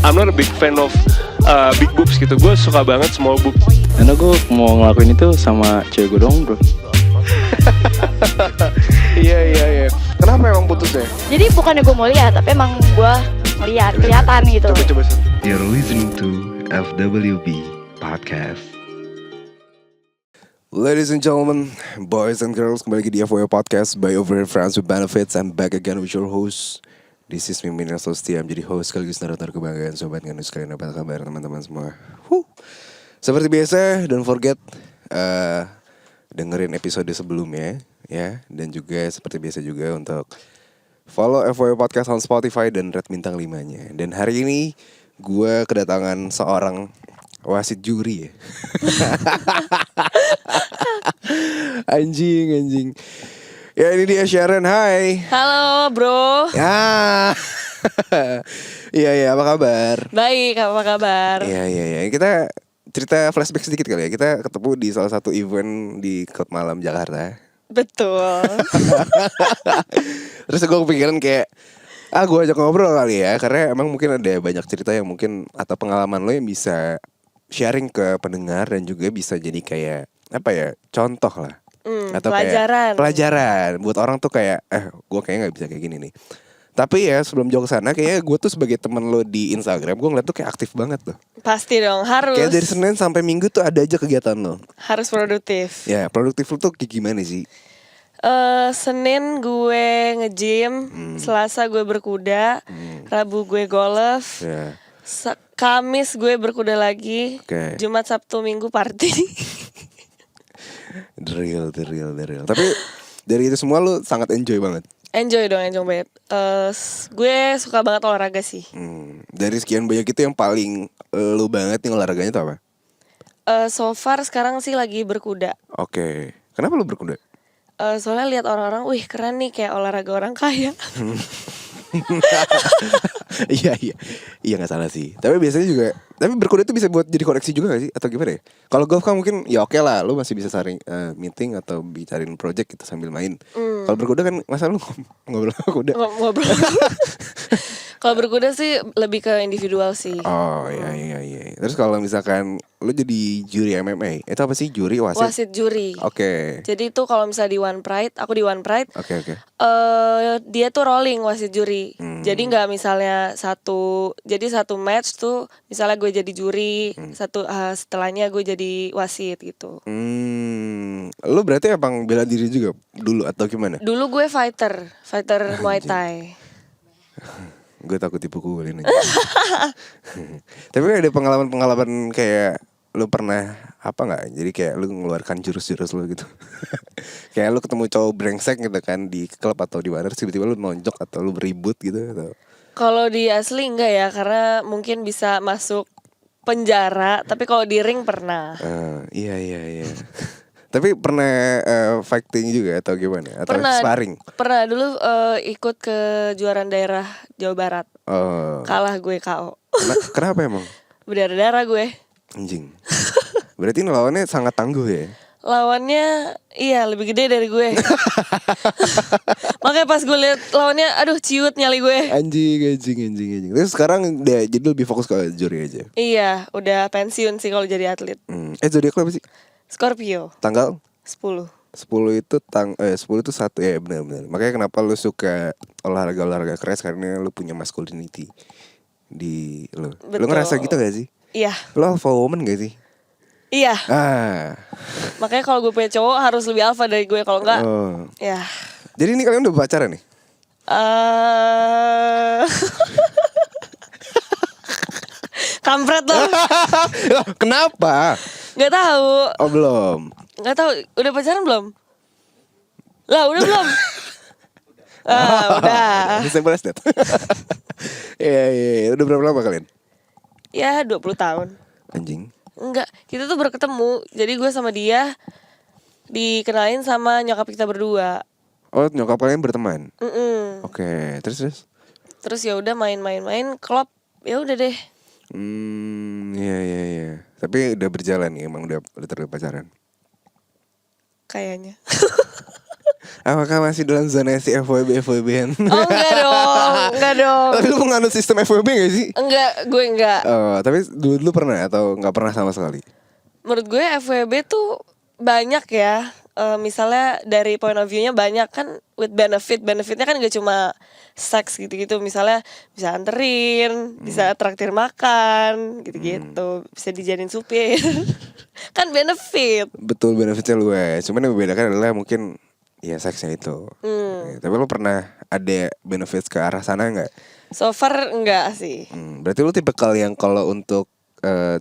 I'm not a big fan of big boobs gitu. Gue suka banget small boobs. Karena gue mau ngelakuin itu sama cewek gue dong bro. Iya. Kenapa emang putusnya? Jadi bukannya gue mau lihat, tapi emang gue ngeliat, kelihatan gitu. Coba. You're listening to FWB Podcast. Ladies and gentlemen, boys and girls, kembali lagi di FWB Podcast by Overheard Friends with Benefits. I'm back again with your host. This is Mimin Rasulstia. I'm jadi host sekaligus narator kebanggaan sobat nganus sekalian. Apa kabar teman-teman semua? Seperti biasa, don't forget dengerin episode sebelumnya ya, dan juga seperti biasa juga untuk follow FWB Podcast on Spotify dan rate bintang 5-nya. Dan hari ini gue kedatangan seorang wasit juri ya. Anjing. Ya ini dia Sharon, hai. Halo bro. Ya. Iya, apa kabar? Baik, apa kabar? Iya. Kita cerita flashback sedikit kali ya. Kita ketemu di salah satu event di klub malam Jakarta. Betul. Terus gue kepikiran kayak gue ajak ngobrol kali ya, karena emang mungkin ada banyak cerita yang mungkin atau pengalaman lo yang bisa sharing ke pendengar dan juga bisa jadi kayak apa ya, contoh lah. Atau pelajaran. Kayak pelajaran buat orang tuh kayak gue kayaknya nggak bisa kayak gini nih. Tapi ya sebelum jauh ke sana, kayaknya gue tuh sebagai temen lo di Instagram, gue ngeliat tuh kayak aktif banget tuh. Pasti dong, harus. Kayak dari Senin sampai Minggu tuh ada aja kegiatan lo. Harus produktif. Ya, produktif lo tuh kayak gimana sih? Senin gue nge-gym, Selasa gue berkuda, Rabu gue golf, Ya. Kamis gue berkuda lagi, Oke. Jumat, Sabtu, Minggu party. The real. Tapi dari itu semua lo sangat enjoy banget. Enjoy banget. Gue suka banget olahraga sih. Dari sekian banyak itu yang paling lo banget nih olahraganya tuh apa? So far sekarang sih lagi berkuda. Oke. Kenapa lo berkuda? Soalnya lihat orang-orang, wih keren nih kayak olahraga orang kaya. Iya nggak salah sih. Tapi biasanya juga, tapi berkuda itu bisa buat jadi koneksi juga gak sih? Atau gimana ya? Kalau golf kan mungkin ya oke lah, lu masih bisa saring meeting atau bicarain project gitu sambil main. Kalau berkuda kan masa lu ngobrol sama kuda? Ngobrol. Kalau berkuda sih lebih ke individual sih. Oh iya. Terus kalau misalkan lu jadi juri MMA, itu apa sih juri wasit? Wasit juri. Oke. Jadi tuh kalau misalnya di One Pride, aku di One Pride. Oke. Dia tuh rolling wasit juri. Jadi nggak misalnya satu match tuh misalnya gue jadi juri, setelahnya gue jadi wasit gitu. Lu berarti emang bela diri juga dulu atau gimana? Dulu gue fighter Muay Thai. Gue takut dipukulin aja. Tapi ada pengalaman kayak lu pernah apa nggak? Jadi kayak lu ngeluarkan jurus-jurus lu gitu. Kayak lu ketemu cowok brengsek gitu kan di klub atau di mana, tiba-tiba lu nonjok atau lu beribut gitu atau? Kalau di asli enggak ya, karena mungkin bisa masuk penjara. Tapi kalau di ring pernah. Iya. Tapi pernah fighting juga atau gimana? Atau sparring? Pernah dulu ikut ke kejuaraan daerah Jawa Barat. Kalah gue KO. Kenapa emang? Berdarah-darah gue. Anjing. Berarti lawannya sangat tangguh ya? Lawannya iya lebih gede dari gue. Makanya pas gue liat lawannya, aduh ciut nyali gue. Anjing. Terus sekarang jadi lebih fokus ke juri aja? Iya, udah pensiun sih kalau jadi atlet. Zodiac lo apa sih? Scorpio. Tanggal? 10. 10 itu 10 itu 1 ya, benar. Makanya kenapa lu suka olahraga keras, karena lu punya masculinity di lu. Betul. Lu ngerasa gitu gak sih? Iya. Lu alpha woman gak sih? Iya. Makanya Makanya kalau gue punya cowok harus lebih alpha dari gue, kalau enggak ya. Jadi ini kalian udah pacaran nih? Kampret loh. Kenapa? Gak tahu. Oh belum. Gak tahu. Udah pacaran belum? Lah udah belum? Udah. Simple as that. Iya. Udah berapa lama kalian? Ya 20 tahun. Anjing. Enggak, kita tuh baru ketemu. Jadi gue sama dia dikenalin sama nyokap kita berdua. Oh, nyokap kalian berteman? Oke, terus? Terus ya udah main, klop. Ya udah deh. Iya. Tapi udah berjalan nih, emang udah terlalu pacaran. Kayaknya. Apakah masih dalam zona si FWB-an? Oh enggak dong. Tapi lu menganut sistem FWB gak sih? Enggak, gue enggak. Tapi dulu pernah atau gak pernah sama sekali? Menurut gue FWB tuh banyak ya. Misalnya dari point of view-nya banyak kan with benefitnya kan gak cuma seks gitu-gitu. Misalnya bisa anterin, bisa traktir makan gitu-gitu, bisa dijadiin supir. Kan benefit. Betul, benefitnya luas. Cuman yang membedakan adalah mungkin ya seksnya itu. Ya, tapi lu pernah ada benefit ke arah sana gak? So far enggak sih. Berarti lu tipikal yang kalau untuk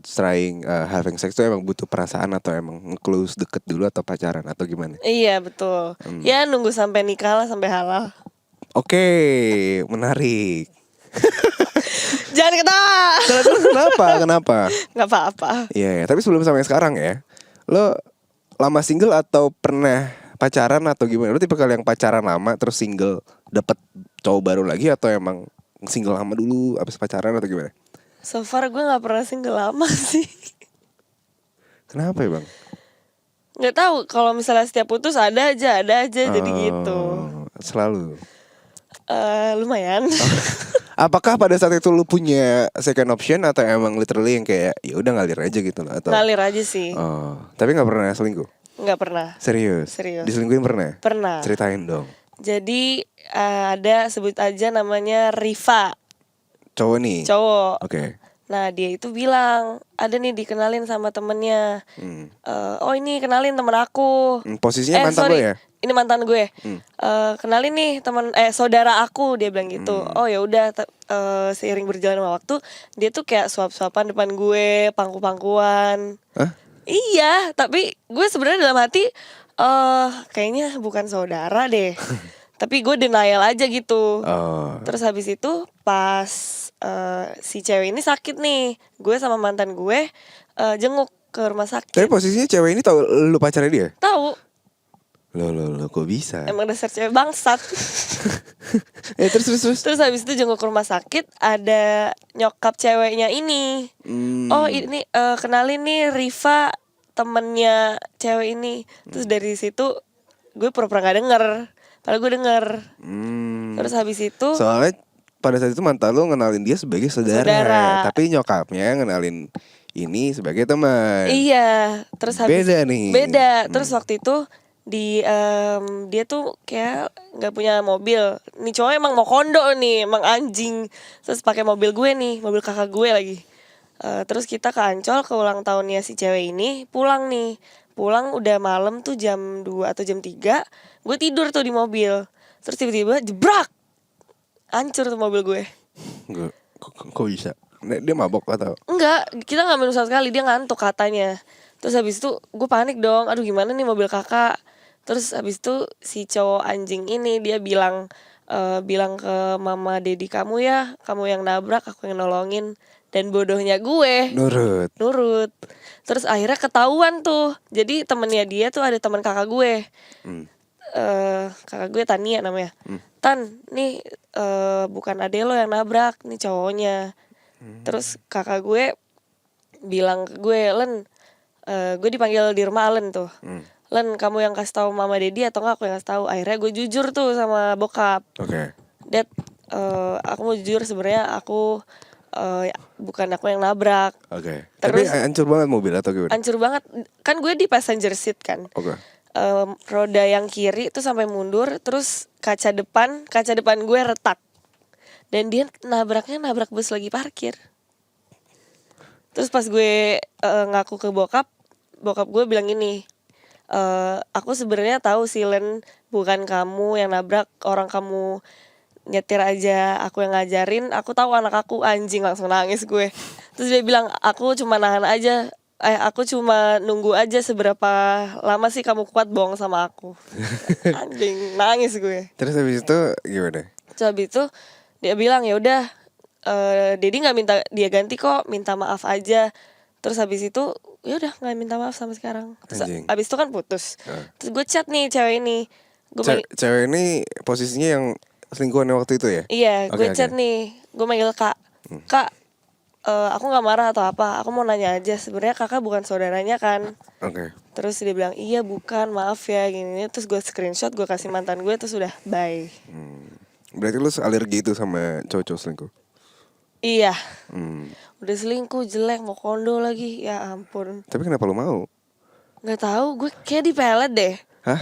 trying having sex tuh emang butuh perasaan atau emang close deket dulu atau pacaran atau gimana? Iya betul. Ya nunggu sampai nikah lah, sampai halal. Oke, menarik. Jangan ketawa. Kenapa? Nggak apa-apa. Iya, tapi sebelum sampai sekarang ya, lo lama single atau pernah pacaran atau gimana? Lo tipikal yang pacaran lama terus single dapet cowok baru lagi atau emang single lama dulu abis pacaran atau gimana? So far gue nggak pernah single lama sih. Kenapa ya bang? Nggak tahu, kalau misalnya setiap putus ada aja jadi gitu. Selalu. Lumayan. Apakah pada saat itu lu punya second option atau emang literally yang kayak ya udah ngalir aja gitu loh atau? Ngalir aja sih. Tapi nggak pernah selingkuh? Nggak pernah. Serius? Diselingkuhin pernah? Pernah. Ceritain dong. Jadi ada, sebut aja namanya Riva. Cowok nih? Cowok. Oke. Nah dia itu bilang, ada nih dikenalin sama temennya. Oh ini kenalin temen aku. Posisinya mantan lo ya? Ini mantan gue. Kenalin nih saudara aku, dia bilang gitu. Oh ya udah, seiring berjalan waktu dia tuh kayak suap-suapan depan gue, pangku-pangkuan. Hah? Iya, tapi gue sebenarnya dalam hati kayaknya bukan saudara deh. Tapi gue denial aja gitu. Terus habis itu pas si cewek ini sakit nih, gue sama mantan gue jenguk ke rumah sakit. Tapi posisinya cewek ini tahu lu pacarnya dia? Tahu. Loh, kok bisa? Emang dasar cewek bangsat. Terus habis itu jenguk ke rumah sakit, ada nyokap ceweknya ini. Oh ini kenalin nih Riva, temennya cewek ini. Terus dari situ gue pura-pura gak denger, padahal gue denger. Terus habis itu soalnya pada saat itu mantan lo ngenalin dia sebagai saudara. Tapi nyokapnya ngenalin ini sebagai teman. Iya. Terus habis beda nih. Beda. Terus waktu itu dia tuh kayak nggak punya mobil. Nih cowok emang mau kondo nih, emang anjing. Terus pakai mobil gue nih, mobil kakak gue lagi. Terus kita ke Ancol ke ulang tahunnya si cewek ini, pulang nih. Pulang udah malam tuh jam 2 atau jam 3. Gue tidur tuh di mobil. Terus tiba-tiba jebrak, hancur tuh mobil gue. Kok bisa? Dia mabok atau? Enggak, kita gak minum sama sekali, dia ngantuk katanya. Terus habis itu gue panik dong, aduh gimana nih mobil kakak. Terus habis itu si cowok anjing ini dia bilang ke mama dedi kamu ya, kamu yang nabrak, aku yang nolongin. Dan bodohnya gue nurut. Terus akhirnya ketahuan tuh. Jadi temennya dia tuh ada teman kakak gue. Kakak gue Tania namanya. Tan, nih bukan ade lo yang nabrak, nih cowoknya. Terus kakak gue bilang ke gue, Len, gue dipanggil di rumah Len tuh. Len, kamu yang kasih tahu mama dedi atau enggak aku yang kasih tahu. Akhirnya gue jujur tuh sama bokap. Dad, aku mau jujur sebenarnya aku bukan aku yang nabrak. Tapi hancur banget mobil atau gimana? Hancur banget. Kan gue di passenger seat kan. Roda yang kiri tuh sampai mundur, terus kaca depan gue retak. Dan dia nabrak bus lagi parkir. Terus pas gue ngaku ke bokap gue bilang gini, aku sebenarnya tahu sih Len, bukan kamu yang nabrak, orang kamu nyetir aja aku yang ngajarin, aku tahu anak aku. Anjing, langsung nangis gue. Terus dia bilang, aku cuma nahan aja, aku cuma nunggu aja seberapa lama sih kamu kuat bohong sama aku. Anjing, nangis gue. Terus habis itu gimana? Terus habis itu dia bilang ya udah, Dedi nggak minta dia ganti kok, minta maaf aja. Terus habis itu ya udah nggak minta maaf sampai sekarang. Terus habis itu kan putus. Terus gue chat nih cewek ini. Cewek ini posisinya yang selingkuhan waktu itu ya? Iya, gue chat nih, gue manggil kak. Kak, aku nggak marah atau apa, aku mau nanya aja, sebenarnya kakak bukan saudaranya kan? Oke. Terus dia bilang iya bukan, maaf ya gini. Terus gue screenshot, gue kasih mantan gue, terus udah bye. Berarti lu alergi itu sama cowok-cowok selingkuh? Iya, Hmm. udah selingkuh jelek, mau kondo lagi, ya ampun. Tapi kenapa lu mau? Nggak tahu, gue kayak dipelet deh. Hah?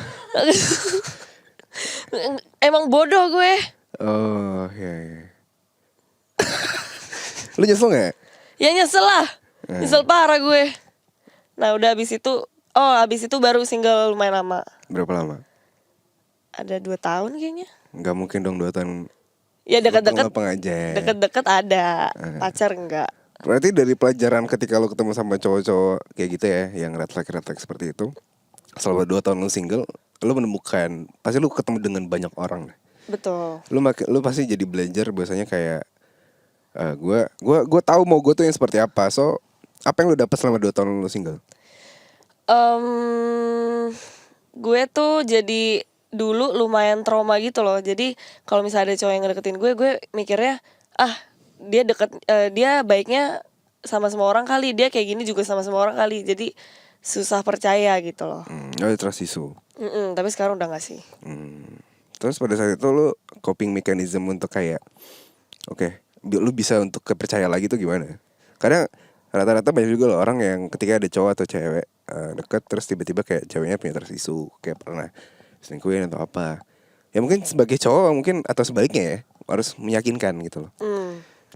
Emang bodoh gue. Oh iya. Lu nyesel gak? Ya nyesel lah, nyesel parah gue. Nah udah abis itu baru single lumayan lama. Berapa lama? Ada 2 tahun kayaknya. Gak mungkin dong 2 tahun. Ya deket-deket, Lapang aja. deket-deket ada, pacar enggak. Berarti dari pelajaran ketika lu ketemu sama cowok-cowok kayak gitu ya, yang red flag seperti itu, selama 2 tahun lu single, lu menemukan, pasti lu ketemu dengan banyak orang. Betul. Lu pasti jadi belajar bahwasanya kayak gue tahu mau gue tuh yang seperti apa. So apa yang lu dapat selama 2 tahun lu single? Gue tuh jadi dulu lumayan trauma gitu loh. Jadi kalau misalnya ada cowok yang ngedeketin gue mikirnya dia baiknya sama semua orang kali, dia kayak gini juga sama semua orang kali. Jadi susah percaya gitu loh. Trust issue. Tapi sekarang udah gak sih. Terus pada saat itu lu coping mechanism untuk kayak lu bisa untuk kepercaya lagi tuh gimana? Karena rata-rata banyak juga loh orang yang ketika ada cowok atau cewek deket, terus tiba-tiba kayak ceweknya punya trust issue, kayak pernah selingkuhin atau apa. Ya mungkin sebagai cowok mungkin atau sebaliknya ya, harus meyakinkan gitu loh.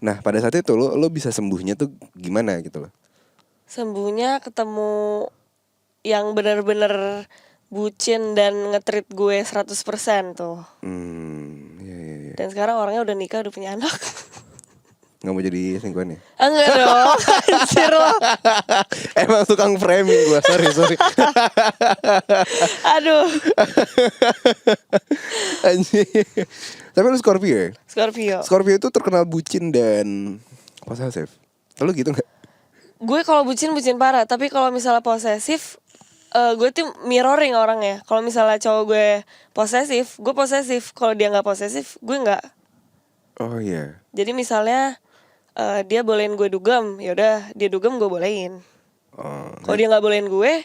Nah pada saat itu lu bisa sembuhnya tuh gimana gitu loh? Sembuhnya ketemu yang benar-benar bucin dan nge-treat gue 100% tuh. Iya. Dan sekarang orangnya udah nikah, udah punya anak. Gak mau jadi selingkuhan ya? Enggak dong, anjir lo. Emang tukang framing gue, sorry. Aduh. Anjir. Tapi lu Scorpio ya? Scorpio itu terkenal bucin dan posesif. Lu gitu gak? Gue kalau bucin parah, tapi kalau misalnya posesif, gue tuh mirroring orangnya. Kalau misalnya cowok gue posesif, gue posesif. Kalau dia nggak posesif, gue nggak. Oh iya. Jadi misalnya dia bolehin gue dugem, yaudah dia dugem gue bolehin. Kalau dia nggak bolehin gue,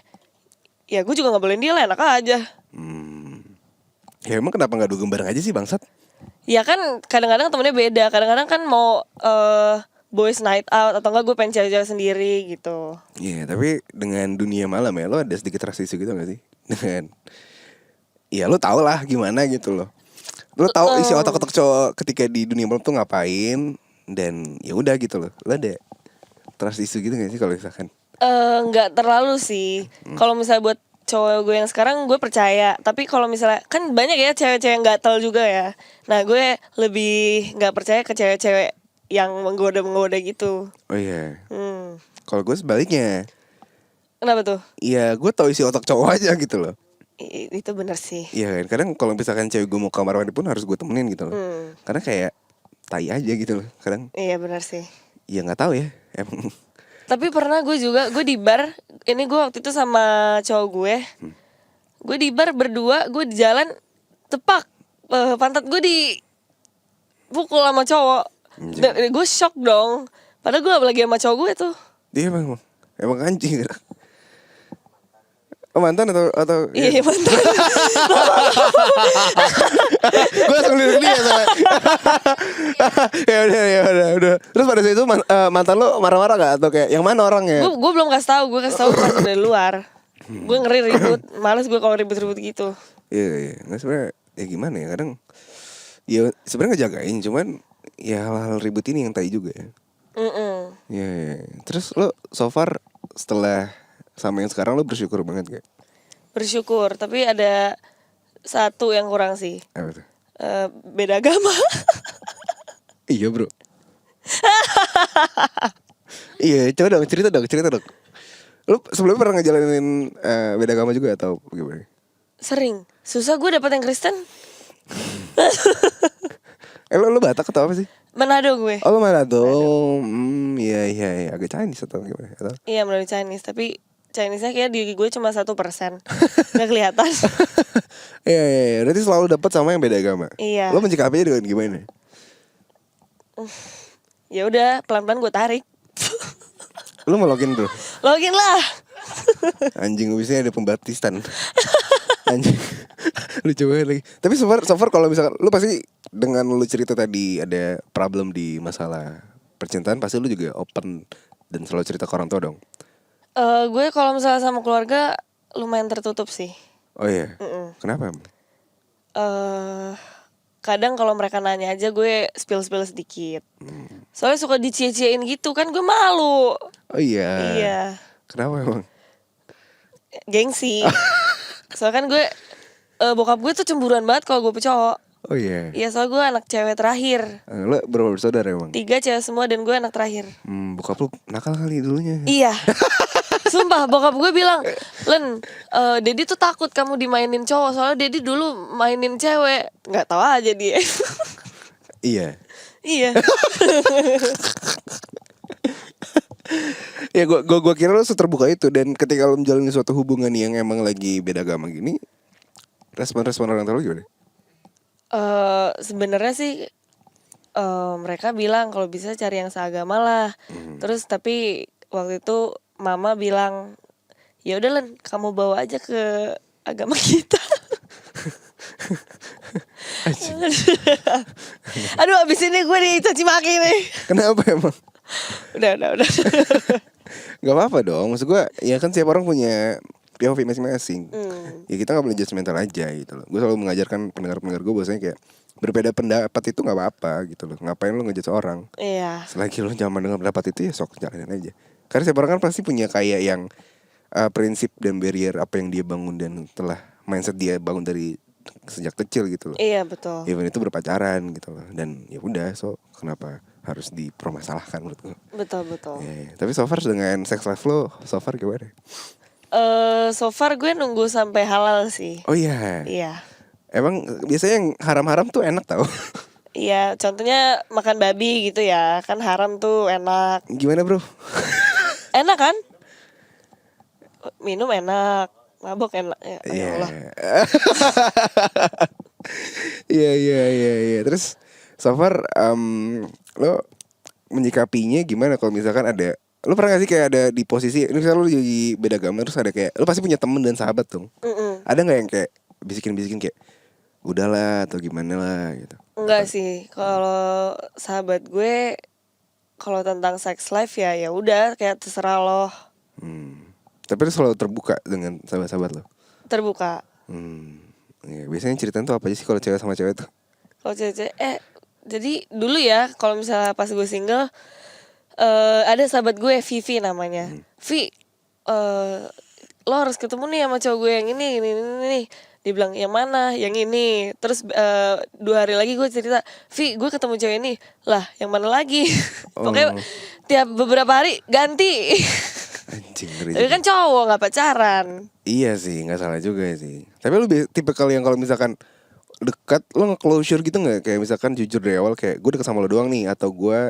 ya gue juga nggak bolehin dia lah, enak aja. Ya emang kenapa gak dugem bareng aja sih bangsat? Ya kan kadang-kadang temennya beda, kadang-kadang kan mau boys night out atau enggak gue pengen cewek-cewek sendiri gitu. Iya, tapi dengan dunia malam ya, lo ada sedikit trust issue gitu gak sih? Dengan, ya lo tau lah gimana gitu loh. Lo tau isi otak-otak cowok ketika di dunia malam tuh ngapain, dan ya udah gitu loh. Lo ada trust issue gitu gak sih kalau misalkan? Nggak terlalu sih. Kalau misalnya buat cowok gue yang sekarang gue percaya, tapi kalau misalnya kan banyak ya cewek-cewek yang gatel juga ya. Nah gue lebih nggak percaya ke cewek-cewek yang menggoda gitu. Oh iya. Kalau gue sebaliknya. Kenapa tuh? Iya, gue tau isi otak cowok aja gitu loh. Itu bener sih. Iya kan, kadang kalau misalkan cewek gue mau kamar mandi pun harus gue temenin gitu loh. Karena kayak tai aja gitu loh kadang. Iya bener sih. Ya gak tahu ya emang. Tapi pernah gue di bar. Ini gue waktu itu sama cowok gue. Gue di bar berdua, gue di jalan tepak pantat gue dipukul sama cowok. Gue shock dong. Padahal gue lagi sama cowok gue tuh. Dia emang anjing. Oh mantan atau Iya mantan. gue langsung lirik dia soalnya. ya udah. Terus pada saat itu mantan lo marah-marah gak? Atau kayak yang mana orangnya? Gue belum kasih tahu. Gue kasih tahu pas dari luar. Gue ngeri ribut. Males gue kalau ribut-ribut gitu. Iya. Nggak sebenarnya ya gimana ya kadang. Ya sebenarnya ngejagain, cuman ya hal-hal ribut ini yang tai juga ya. Iya. Terus lo so far setelah sama yang sekarang lo bersyukur banget gak? Bersyukur, tapi ada satu yang kurang sih. Apa tuh? Beda agama. Iya bro. Iya, coba dong cerita dong. Lo sebelumnya pernah ngejalanin beda agama juga atau gimana? Sering. Susah gue dapet yang Kristen. Lo Batak atau apa sih? Manado gue. Oh lo Manado. Iya. Agak Chinese atau gimana? Atau? Iya Manado Chinese, tapi Chinese-nya kayak di gue cuma 1%. Gak kelihatan. Iya. Berarti selalu dapat sama yang beda agama. Iya. Lo menyikapinya dengan gimana? Ya udah, pelan-pelan gue tarik. Lu mau login bro? Login lah. Anjing biasanya ada pembaptisan. Anjing. Lucu banget lagi. Tapi so far kalau misalkan lu pasti dengan lu cerita tadi ada problem di masalah percintaan, pasti lu juga open dan selalu cerita ke orang tua dong. Gue kalau misalnya sama keluarga lumayan tertutup sih. Oh iya. Kenapa emang? Kadang kalau mereka nanya aja gue spill sedikit. Soalnya suka dicie-ciein gitu kan, gue malu. Oh iya. Iya. Kenapa emang? Gengsi. Soalnya kan gue bokap gue tuh cemburuan banget kalau gue cowok. Oh iya. Iya, soalnya gue anak cewek terakhir. Lu berapa bersaudara emang? 3 cewek semua dan gue anak terakhir. Bokap lu nakal kali dulunya. Iya. Sumpah bokap gue bilang, Len, Dedi tuh takut kamu dimainin cowok. Soalnya Dedi dulu mainin cewek. Gak tahu aja dia. Iya. Iya. Ya gua kira lu seterbuka itu. Dan ketika lu menjalani suatu hubungan yang emang lagi beda agama gini, respon orang tua lu gimana? Sebenarnya sih mereka bilang kalau bisa cari yang seagama lah. Terus tapi waktu itu mama bilang, ya udah Len, kamu bawa aja ke agama kita. Aduh, abis ini gue dicaci maki nih. Kenapa emang? Udah. Gak apa-apa dong. Maksud gue, ya kan setiap orang punya POV masing-masing. Ya kita gak boleh judgmental aja gitu loh. Gue selalu mengajarkan pendengar-pendengar gue bahwasanya kayak berbeda pendapat itu gak apa-apa gitu loh. Ngapain lo ngejudge orang? Iya. Selagi lo nyaman dengan pendapat itu ya sok jalanin aja. Karena setiap orang kan pasti punya kayak yang prinsip dan barrier apa yang dia bangun dan telah mindset dia bangun dari sejak kecil gitu loh. Iya, betul. Even itu berpacaran gitu loh. Dan ya udah, so kenapa harus dipermasalahkan menurut gue? Betul. Ya. Tapi so far dengan sex life lo, so far gimana? So far gue nunggu sampai halal sih. Oh iya. Iya. Emang biasanya yang haram-haram tuh enak tau. Iya, contohnya makan babi gitu ya. Kan haram tuh enak. Gimana bro? Enak kan? Minum enak, mabok enak. Ya Allah. Iya. Terus so far lo menyikapinya gimana kalau misalkan ada, lo pernah gak sih kayak ada di posisi ini, misalnya lo jadi beda agama terus ada kayak lo pasti punya temen dan sahabat dong. Ada nggak yang kayak bisikin kayak udahlah atau gimana lah gitu? Enggak sih, kalau sahabat gue kalau tentang sex life ya udah kayak terserah lo. Tapi lo selalu terbuka dengan sahabat-sahabat lo? Terbuka. Ya, biasanya ceritain tuh apa aja sih kalau cewek sama cewek tuh? Kalau cewek jadi dulu ya kalau misalnya pas gue single ada sahabat gue Vivi namanya. Vi, lo harus ketemu nih sama cowok gue yang ini. Dia bilang yang mana? Yang ini. Terus 2 hari lagi gue cerita, Vi, gue ketemu cewek ini. Lah, yang mana lagi? Pokoknya tiap beberapa hari ganti. Anjing. Tapi kan cowok gak pacaran. Iya sih, nggak salah juga sih. Tapi lu tipe kali yang kalau misalkan dekat lo nge-closure gitu nggak? Kayak misalkan jujur dari awal kayak gue deket sama lo doang nih, atau gue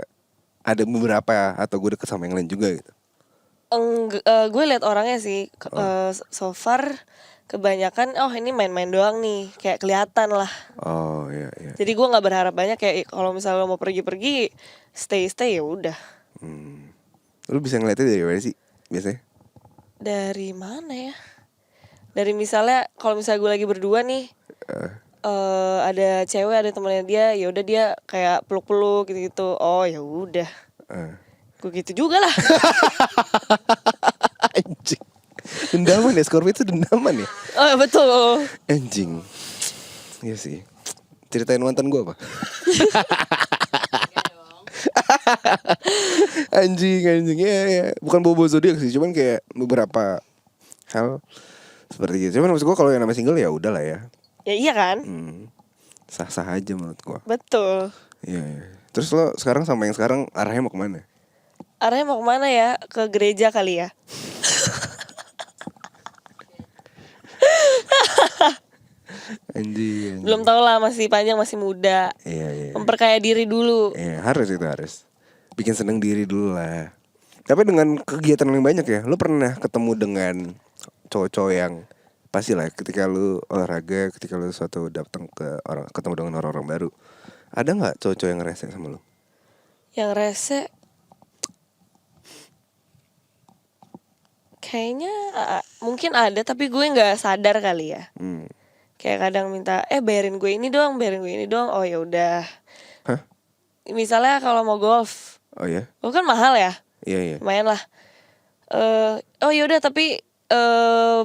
ada beberapa, atau gue deket sama yang lain juga gitu? Gue liat orangnya sih. So far kebanyakan ini main-main doang nih, kayak kelihatan lah. Oh iya. Jadi gue nggak berharap banyak, kayak kalau misalnya lo mau pergi stay ya udah. Lu bisa ngeliatnya dari mana sih biasanya? Dari mana ya? Dari misalnya kalau misalnya gue lagi berdua nih, ada cewek, ada temannya dia, ya udah dia kayak peluk-peluk gitu. Oh ya udah. Gue gitu juga lah. Anjing. Dendaman ya, Scorpio itu dendaman ya? Oh betul. Anjing. Iya sih. Ceritain mantan gue apa? Anjing. Ya. Bukan bobo zodiak sih, cuman kayak beberapa hal seperti gitu. Cuman maksud gue kalau yang namanya single ya udah lah ya. Ya iya kan? Sah-sah aja menurut gue. Betul. Iya. Terus lo sekarang sama yang sekarang arahnya mau kemana? Arahnya mau kemana ya? Ke gereja kali ya? Anjing. Belum tahu lah, masih panjang, masih muda. Iya. Memperkaya diri dulu. Iya, harus. Bikin seneng diri dulu lah. Tapi dengan kegiatan yang banyak ya, lu pernah ketemu dengan cowok-cowok yang pasti lah ketika lu olahraga, ketika lu ketemu dengan orang-orang baru. Ada nggak cowok-cowok yang rese sama lu? Yang rese Kayaknya mungkin ada tapi gue nggak sadar kali ya. Kayak kadang minta bayarin gue ini dong. Oh ya udah. Hah? Misalnya kalau mau golf. Oh ya? Golf kan mahal ya. Iya. Lumayan lah. Oh yaudah tapi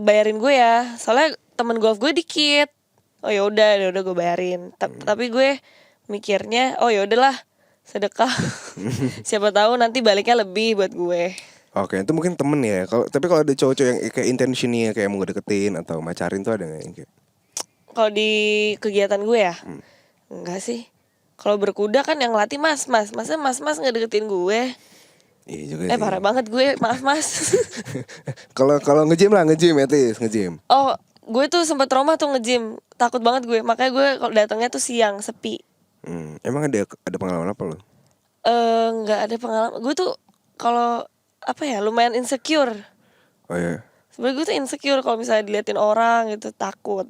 bayarin gue ya. Soalnya temen golf gue dikit. Oh yaudah gue bayarin. Tapi gue mikirnya oh yaudahlah sedekah. Siapa tahu nanti baliknya lebih buat gue. Oke, itu mungkin temen ya. Tapi kalau ada cowok-cowok yang kayak intentionnya kayak mau deketin atau macarin tuh ada nggak yang kayak? Kalau di kegiatan gue ya, enggak sih. Kalau berkuda kan yang latih mas, masa mas nggak deketin gue? Iya juga sih. Parah banget gue, maaf mas. Kalau ngejim at least ngejim. Oh, gue tuh sempat trauma tuh ngejim, takut banget gue. Makanya gue kalau datangnya tuh siang, sepi. Emang ada pengalaman apa lo? Nggak ada pengalaman. Gue tuh kalau lumayan insecure. Oh ya. Sebenarnya gue tuh insecure kalau misalnya diliatin orang gitu, takut.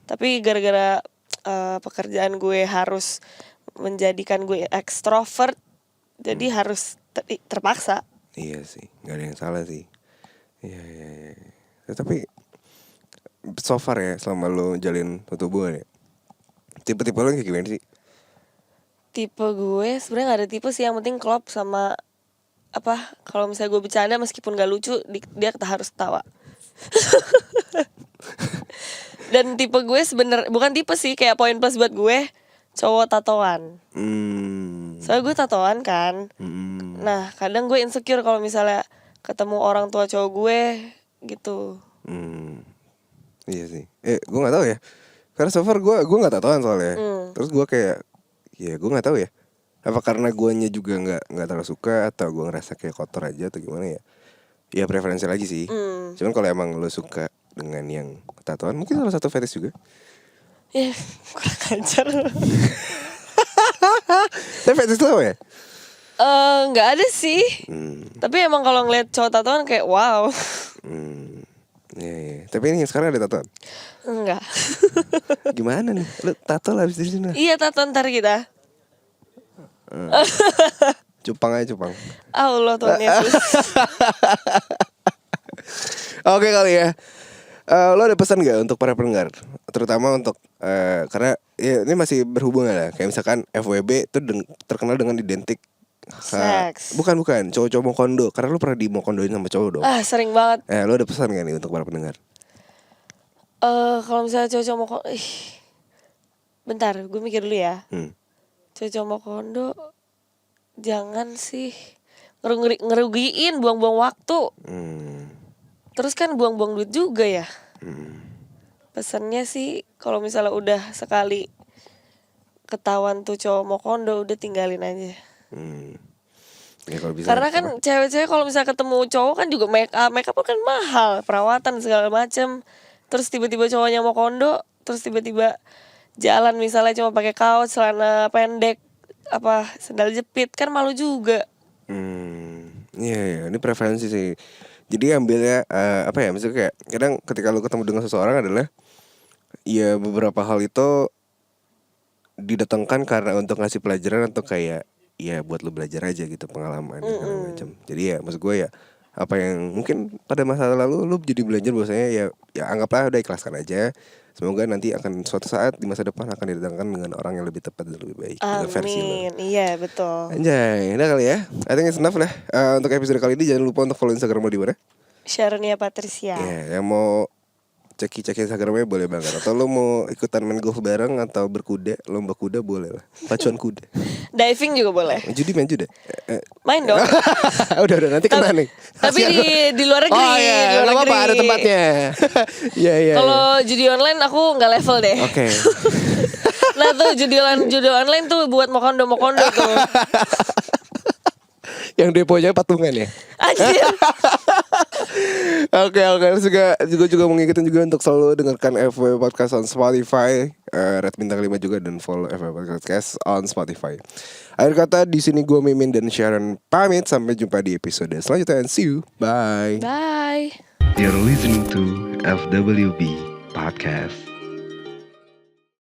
Tapi gara-gara pekerjaan gue harus menjadikan gue ekstrovert, jadi harus terpaksa. Iya sih, nggak ada yang salah sih. Iya. Tapi so far ya selama lo jalin satu hubungan ya, tipe-tipe lo kayak gimana sih? Tipe gue sebenarnya nggak ada tipe sih, yang penting klop sama kalau misalnya gue bercanda meskipun gak lucu dia harus ketawa. Dan tipe gue bukan tipe sih, kayak poin plus buat gue cowok tatoan. Soalnya gue tatoan kan. Nah kadang gue insecure kalau misalnya ketemu orang tua cowok gue gitu. Iya sih. Gue nggak tahu ya. Karena so far gue nggak tatoan soalnya. Terus gue kayak, ya gue nggak tahu ya. Apa karena guanya juga nggak terlalu suka atau gue ngerasa kayak kotor aja atau gimana ya? Ya preferensi lagi sih. Cuman kalau emang lo suka dengan yang tatoan, mungkin salah satu fetish juga. Ya kurang ajar. Tapi fetish lo ya? Nggak ada sih. Tapi emang kalau ngeliat cowok tatoan kayak wow. Iya. Tapi ini sekarang ada tatoan? Enggak. Gimana nih? Lo tato lah abis dari sini. Iya tato ntar kita. Cupang aja cupang. Allah Tuhan Yesus. Oke kali ya. Lo ada pesan gak untuk para pendengar? Terutama untuk karena ya, ini masih berhubungan lah. Kayak misalkan FWB itu terkenal dengan identik Seks. Bukan cowok-cowok mau kondo. Karena lo pernah di mau kondoin sama cowok dong. Sering banget. Lo ada pesan gak nih untuk para pendengar? Kalau misalnya cowok mau kondo, bentar, gue mikir dulu ya. Cowok mau kondo, jangan sih ngerugiin, buang-buang waktu. Terus kan buang-buang duit juga ya. Pesannya sih, kalau misalnya udah sekali ketahuan tuh cowok mau kondo, udah tinggalin aja. Ya, kalau bisa, karena kan cewek-cewek kalau misalnya ketemu cowok kan juga make up kan mahal, perawatan segala macem. Terus tiba-tiba cowoknya mau kondo, terus tiba-tiba jalan misalnya cuma pakai kaos, celana pendek, sandal jepit, kan malu juga. Iya, ini preferensi sih. Jadi ambilnya maksudnya kayak kadang ketika lu ketemu dengan seseorang adalah ya beberapa hal itu didatangkan karena untuk ngasih pelajaran atau kayak ya buat lu belajar aja gitu, pengalaman segala macam. Jadi ya maksud gue ya apa yang mungkin pada masa lalu lu jadi belajar bahwasanya ya anggaplah udah ikhlaskan aja. Semoga nanti akan suatu saat di masa depan akan didatangkan dengan orang yang lebih tepat dan lebih baik. Amin. Iya betul. Anjay, udah kali ya. I think it's enough lah. Untuk episode kali ini jangan lupa untuk follow Instagram lo di mana? Sharonia Patricia. Ya, yang mau cek Instagramnya boleh banget. Atau lo mau ikutan main golf bareng atau berkuda, lomba kuda boleh lah. Pacuan kuda. Diving juga boleh. Main juda. Main dong. udah nanti kena nih. Tapi di luar negeri. Oh iya, di luar gak apa-apa, negeri. ada tempatnya. Iya. Kalau judi online aku nggak level deh. Oke. Nah tuh judi online tuh buat mokondo tuh. Yang deponya patungan ya. Anjir. Oke. Juga mengingatkan juga untuk selalu dengarkan FW Podcast on Spotify, red bintang 5 juga, dan follow FW Podcast on Spotify. Akhir kata di sini gue Mimin dan Sharon pamit, sampai jumpa di episode selanjutnya, and see you. Bye. Bye. You're listening to FWB Podcast.